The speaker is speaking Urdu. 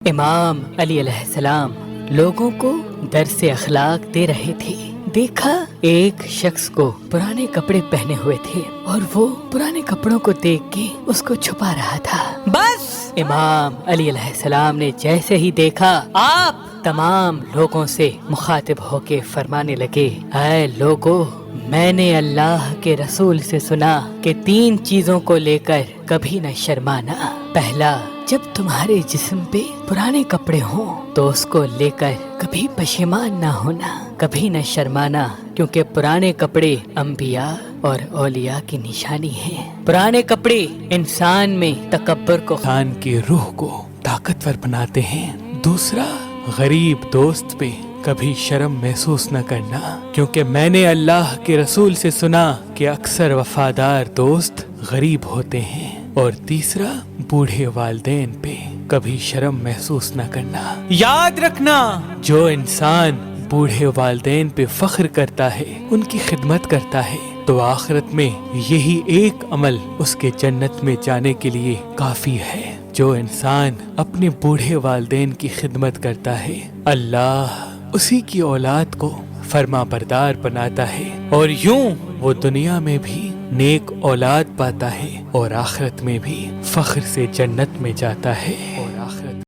امام علی علیہ السلام لوگوں کو درس اخلاق دے رہے تھے۔ دیکھا ایک شخص کو پرانے کپڑے پہنے ہوئے تھے اور وہ پرانے کپڑوں کو دیکھ کے اس کو چھپا رہا تھا۔ بس امام علی علیہ السلام نے جیسے ہی دیکھا، آپ تمام لوگوں سے مخاطب ہو کے فرمانے لگے، اے لوگو، میں نے اللہ کے رسول سے سنا کہ 3 چیزوں کو لے کر کبھی نہ شرمانا۔ پہلا، جب تمہارے جسم پہ پرانے کپڑے ہوں تو اس کو لے کر کبھی پشیمان نہ ہونا، کبھی نہ شرمانا، کیونکہ پرانے کپڑے انبیاء اور اولیاء کی نشانی ہیں۔ پرانے کپڑے انسان میں تکبر کو، انسان کی روح کو طاقتور بناتے ہیں۔ دوسرا، غریب دوست پہ کبھی شرم محسوس نہ کرنا، کیونکہ میں نے اللہ کے رسول سے سنا کہ اکثر وفادار دوست غریب ہوتے ہیں۔ اور تیسرا، بوڑھے والدین پہ کبھی شرم محسوس نہ کرنا۔ یاد رکھنا، جو انسان بوڑھے والدین پہ فخر کرتا ہے، ان کی خدمت کرتا ہے، تو آخرت میں یہی ایک عمل اس کے جنت میں جانے کے لیے کافی ہے۔ جو انسان اپنے بوڑھے والدین کی خدمت کرتا ہے، اللہ اسی کی اولاد کو فرما بردار بناتا ہے، اور یوں وہ دنیا میں بھی نیک اولاد پاتا ہے اور آخرت میں بھی فخر سے جنت میں جاتا ہے۔